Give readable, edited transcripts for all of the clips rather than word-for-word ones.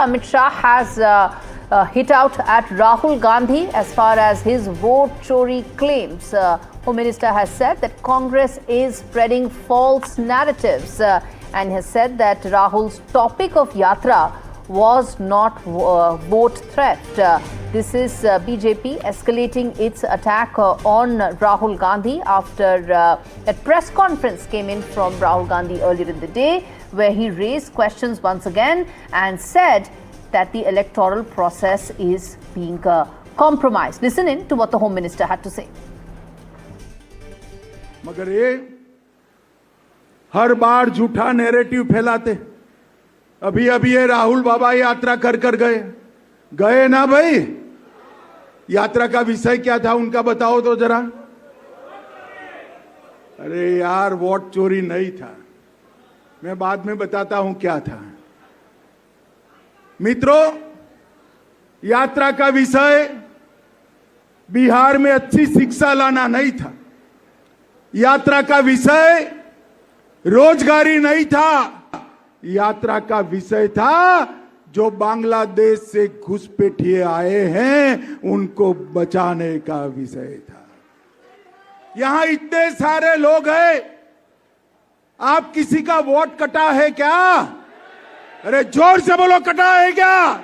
Amit Shah has hit out at Rahul Gandhi as far as his vote chori claims. Home Minister has said that Congress is spreading false narratives and has said that Rahul's topic of Yatra was not vote theft. This is BJP escalating its attack on Rahul Gandhi after a press conference came in from Rahul Gandhi earlier in the day, where he raised questions once again and said that the electoral process is being compromised. Listen in to what the Home Minister had to say. मगर ये हर बार झूठा narrative फैलाते। अभी अभी ये राहुल बाबा यात्रा कर गए ना भाई। यात्रा का विषय क्या था उनका बताओ तो जरा। अरे यार, वोट चोरी नहीं था, मैं बाद में बताता हूं क्या था। मित्रों, यात्रा का विषय बिहार में अच्छी शिक्षा लाना नहीं था। यात्रा का विषय रोजगारी नहीं था। यात्रा का विषय था जो बांग्लादेश से घुसपैठिए आए हैं उनको बचाने का विषय था। यहां इतने सारे लोग हैं, आप किसी का वोट कटा है क्या? अरे जोर से बोलो, कटा है क्या?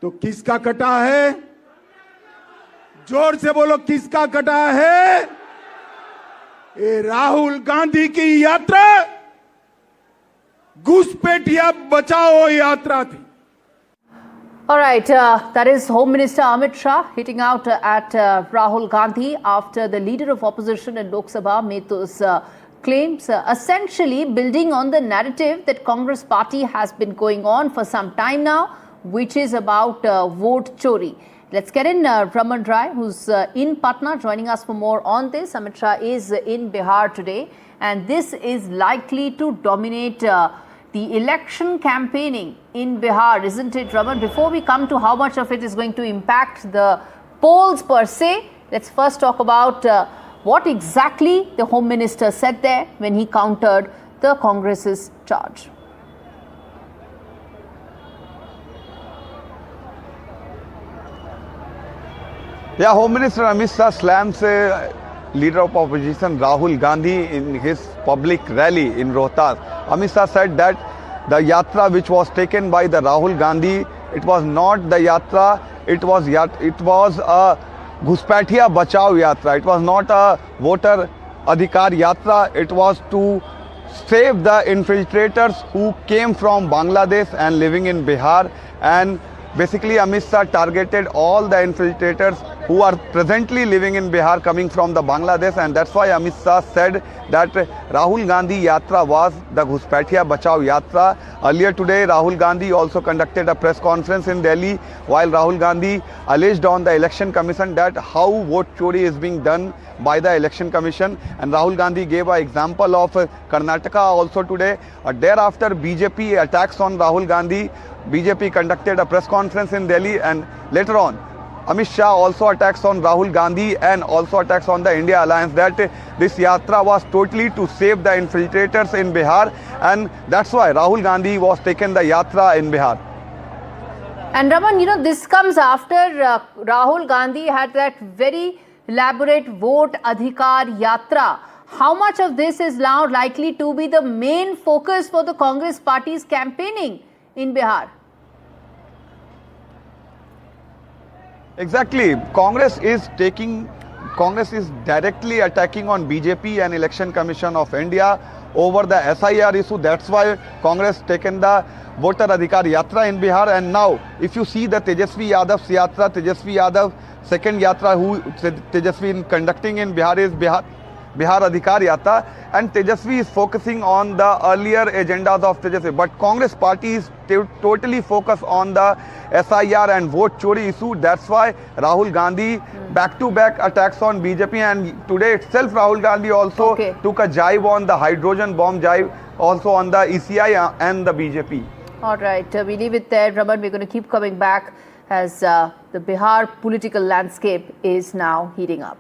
तो किसका कटा है? जोर से बोलो, किसका कटा है? ये राहुल गांधी की यात्रा घुसपैठिया बचाओ यात्रा थी। All right, that is Home Minister Amit Shah hitting out at Rahul Gandhi after the leader of opposition in Lok Sabha made those claims, essentially building on the narrative that Congress party has been going on for some time now, which is about vote chori. Let's get in Raman Rai, who's in Patna, joining us for more on this. Amit Shah is in Bihar today, and this is likely to dominate the election campaigning in Bihar, isn't it, Raman? Before we come to how much of it is going to impact the polls per se, let's first talk about what exactly the Home Minister said there when he countered the Congress's charge. Yeah, Home Minister Amit Shah slams leader of opposition Rahul Gandhi in his public rally in Rohtas. Amit Shah said that the yatra which was taken by the Rahul Gandhi, it was not the yatra, it was a Ghuspaithia Bachao yatra. It was not a voter adhikar yatra. It was to save the infiltrators who came from Bangladesh and living in Bihar. And basically Amit Shah targeted all the infiltrators who are presently living in Bihar coming from the Bangladesh, and that's why Amit Shah said that Rahul Gandhi Yatra was the Ghuspaithia Bachao Yatra. Earlier today, Rahul Gandhi also conducted a press conference in Delhi, while Rahul Gandhi alleged on the Election Commission that how vote chori is being done by the Election Commission, and Rahul Gandhi gave an example of Karnataka also today. Thereafter, BJP attacks on Rahul Gandhi. BJP conducted a press conference in Delhi, and later on Amit Shah also attacks on Rahul Gandhi and also attacks on the India Alliance that this yatra was totally to save the infiltrators in Bihar, and that's why Rahul Gandhi was taken the yatra in Bihar. And Raman, you know, this comes after Rahul Gandhi had that very elaborate vote adhikar yatra. How much of this is now likely to be the main focus for the Congress party's campaigning in Bihar? Exactly. Congress is directly attacking on BJP and Election Commission of India over the SIR issue. That's why Congress taken the voter adhikar yatra in Bihar. And now, if you see the Tejasvi Yadav's yatra, Tejasvi Yadav second yatra who Tejasvi is conducting in Bihar is Bihar Adhikar Yatra, and Tejasvi is focusing on the earlier agendas of Tejasvi. But Congress party is totally focused on the SIR and vote chori issue. That's why Rahul Gandhi back-to-back attacks on BJP, and today itself Rahul Gandhi also took a jibe on the hydrogen bomb jibe, also on the ECI and the BJP. All right, we leave it there, Raman. We're going to keep coming back as the Bihar political landscape is now heating up.